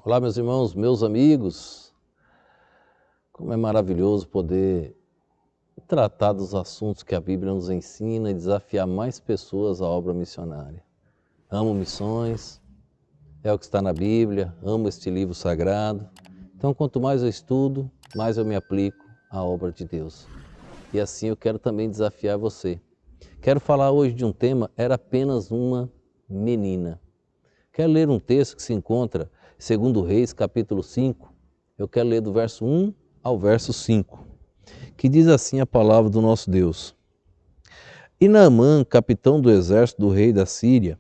Olá, meus irmãos, meus amigos. Como é maravilhoso poder tratar dos assuntos que a Bíblia nos ensina e desafiar mais pessoas à obra missionária. Amo missões, é o que está na Bíblia, amo este livro sagrado. Então, quanto mais eu estudo, mais eu me aplico à obra de Deus. E assim eu quero também desafiar você. Quero falar hoje de um tema, era apenas uma menina. Quero ler um texto que se encontra em 2 Reis, capítulo 5. Eu quero ler do verso 1 ao verso 5, que diz assim a palavra do nosso Deus. E Naamã, capitão do exército do rei da Síria,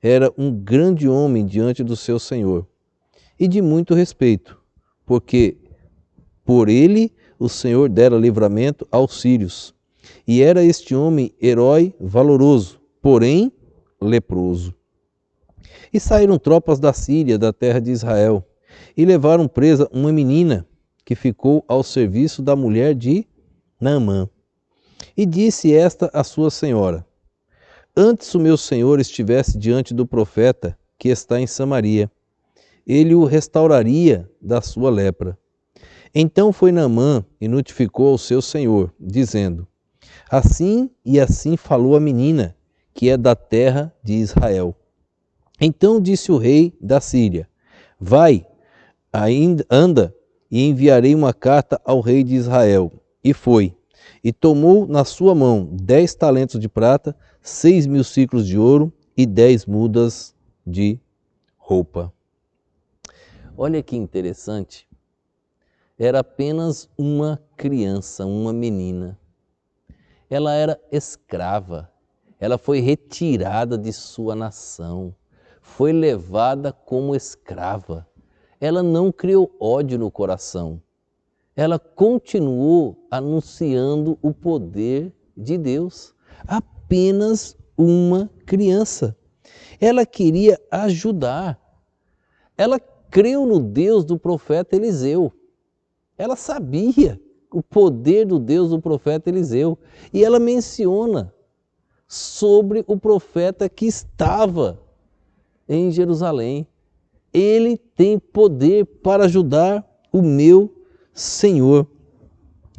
era um grande homem diante do seu senhor, e de muito respeito, porque por ele o Senhor dera livramento aos sírios. E era este homem herói valoroso, porém leproso. E saíram tropas da Síria, da terra de Israel, e levaram presa uma menina que ficou ao serviço da mulher de Naamã. E disse esta à sua senhora: Antes o meu senhor estivesse diante do profeta que está em Samaria, ele o restauraria da sua lepra. Então foi Naamã e notificou ao seu senhor, dizendo: Assim e assim falou a menina, que é da terra de Israel. Então disse o rei da Síria: Vai, anda, e enviarei uma carta ao rei de Israel. E foi, e tomou na sua mão 10 talentos de prata, 6.000 siclos de ouro e 10 mudas de roupa. Olha que interessante. Era apenas uma criança, uma menina. Ela era escrava. Ela foi retirada de sua nação. Foi levada como escrava. Ela não criou ódio no coração. Ela continuou anunciando o poder de Deus. Apenas uma criança. Ela queria ajudar. Ela creu no Deus do profeta Eliseu. Ela sabia o poder do Deus do profeta Eliseu. E ela menciona sobre o profeta que estava em Jerusalém. Ele tem poder para ajudar o meu Senhor.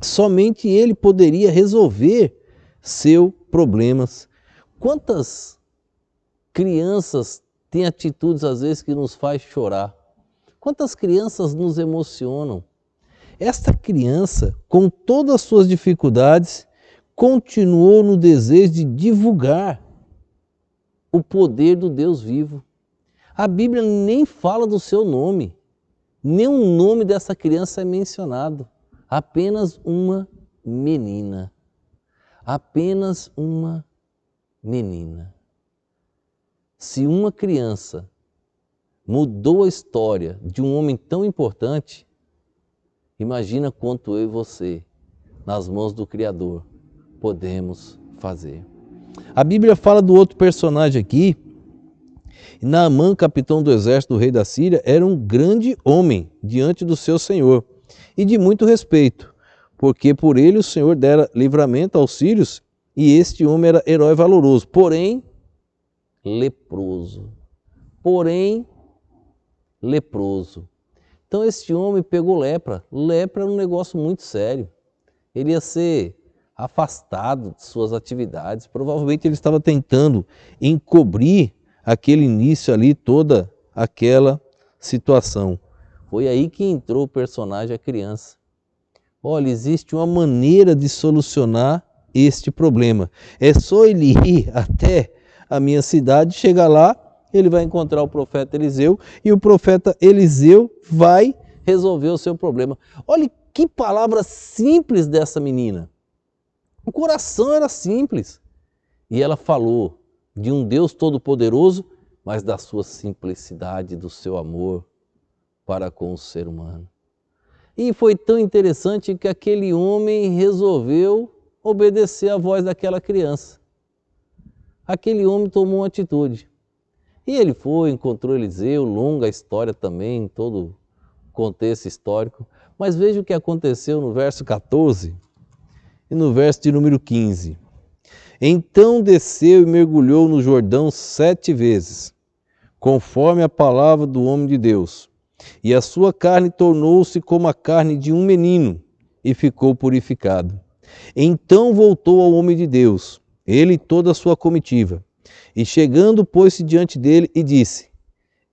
Somente ele poderia resolver seus problemas. Quantas crianças têm atitudes às vezes que nos faz chorar? Quantas crianças nos emocionam? Esta criança, com todas as suas dificuldades, continuou no desejo de divulgar o poder do Deus vivo. A Bíblia nem fala do seu nome, nem o nome dessa criança é mencionado. Apenas uma menina. Apenas uma menina. Se uma criança mudou a história de um homem tão importante, imagina quanto eu e você, nas mãos do Criador, podemos fazer. A Bíblia fala do outro personagem aqui. Naamã, capitão do exército do rei da Síria, era um grande homem diante do seu senhor e de muito respeito, porque por ele o Senhor dera livramento aos sírios e este homem era herói valoroso, porém leproso. Porém leproso. Então este homem pegou lepra. Lepra era um negócio muito sério. Ele ia ser afastado de suas atividades. Provavelmente ele estava tentando encobrir aquele início ali, toda aquela situação. Foi aí que entrou o personagem, a criança. Olha, existe uma maneira de solucionar este problema. É só ele ir até a minha cidade, chegar lá, ele vai encontrar o profeta Eliseu e o profeta Eliseu vai resolver o seu problema. Olha que palavra simples dessa menina. O coração era simples. E ela falou de um Deus todo-poderoso, mas da sua simplicidade, do seu amor para com o ser humano. E foi tão interessante que aquele homem resolveu obedecer à voz daquela criança. Aquele homem tomou uma atitude. E ele foi, encontrou Eliseu, longa história também, todo o contexto histórico. Mas veja o que aconteceu no verso 14 e no verso de número 15. Então desceu e mergulhou no Jordão 7 vezes, conforme a palavra do homem de Deus, E a sua carne tornou-se como a carne de um menino, e ficou purificado. Então voltou ao homem de Deus, ele e toda a sua comitiva. E chegando, pôs-se diante dele e disse: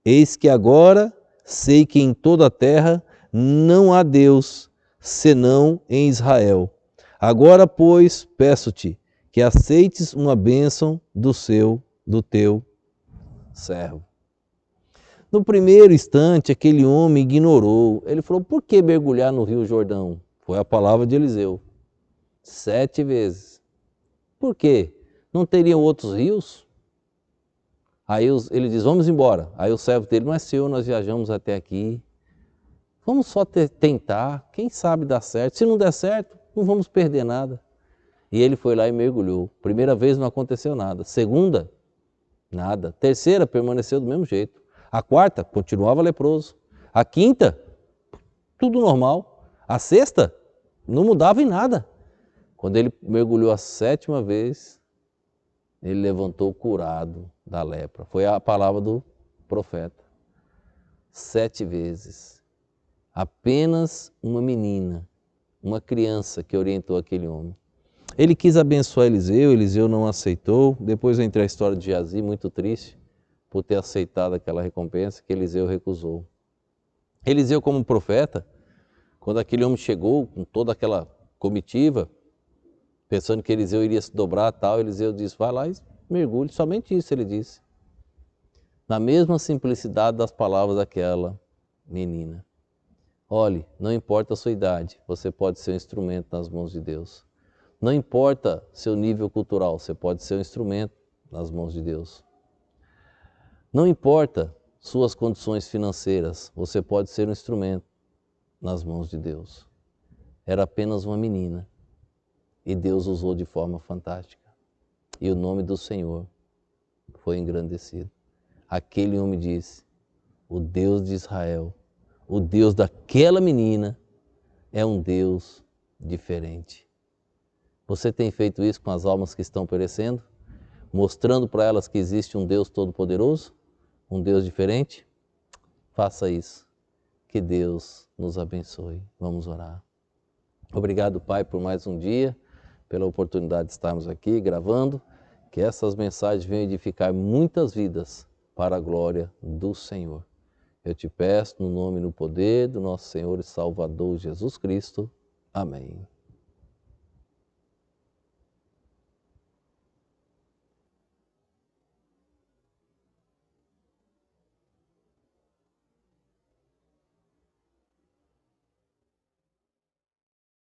Eis que agora sei que em toda a terra não há Deus, senão em Israel. Agora, pois, peço-te que aceites uma bênção do teu servo. No primeiro instante, aquele homem ignorou. Ele falou: por que mergulhar no Rio Jordão? Foi a palavra de Eliseu. 7 vezes. Por quê? Não teriam outros rios? Aí ele diz: vamos embora. Aí o servo dele: não é Senhor, nós viajamos até aqui. Vamos só tentar, quem sabe dá certo. Se não der certo, não vamos perder nada. E ele foi lá e mergulhou. Primeira vez não aconteceu nada. Segunda, nada. Terceira, permaneceu do mesmo jeito. A quarta, continuava leproso. A quinta, tudo normal. A sexta, não mudava em nada. Quando ele mergulhou a 7ª vez, ele levantou curado da lepra. Foi a palavra do profeta. 7 vezes. Apenas uma menina, uma criança que orientou aquele homem. Ele quis abençoar Eliseu, Eliseu não aceitou. Depois entra a história de Geazi, muito triste, por ter aceitado aquela recompensa que Eliseu recusou. Eliseu, como profeta, quando aquele homem chegou com toda aquela comitiva, pensando que Eliseu iria se dobrar tal, Eliseu disse: vai lá e mergulhe. Somente isso ele disse. Na mesma simplicidade das palavras daquela menina. Olhe, não importa a sua idade, você pode ser um instrumento nas mãos de Deus. Não importa seu nível cultural, você pode ser um instrumento nas mãos de Deus. Não importa suas condições financeiras, você pode ser um instrumento nas mãos de Deus. Era apenas uma menina e Deus usou de forma fantástica. E o nome do Senhor foi engrandecido. Aquele homem disse: o Deus de Israel, o Deus daquela menina, é um Deus diferente. Você tem feito isso com as almas que estão perecendo? Mostrando para elas que existe um Deus todo-poderoso? Um Deus diferente? Faça isso. Que Deus nos abençoe. Vamos orar. Obrigado, Pai, por mais um dia, pela oportunidade de estarmos aqui gravando. Que essas mensagens venham edificar muitas vidas para a glória do Senhor. Eu te peço no nome e no poder do nosso Senhor e Salvador Jesus Cristo. Amém.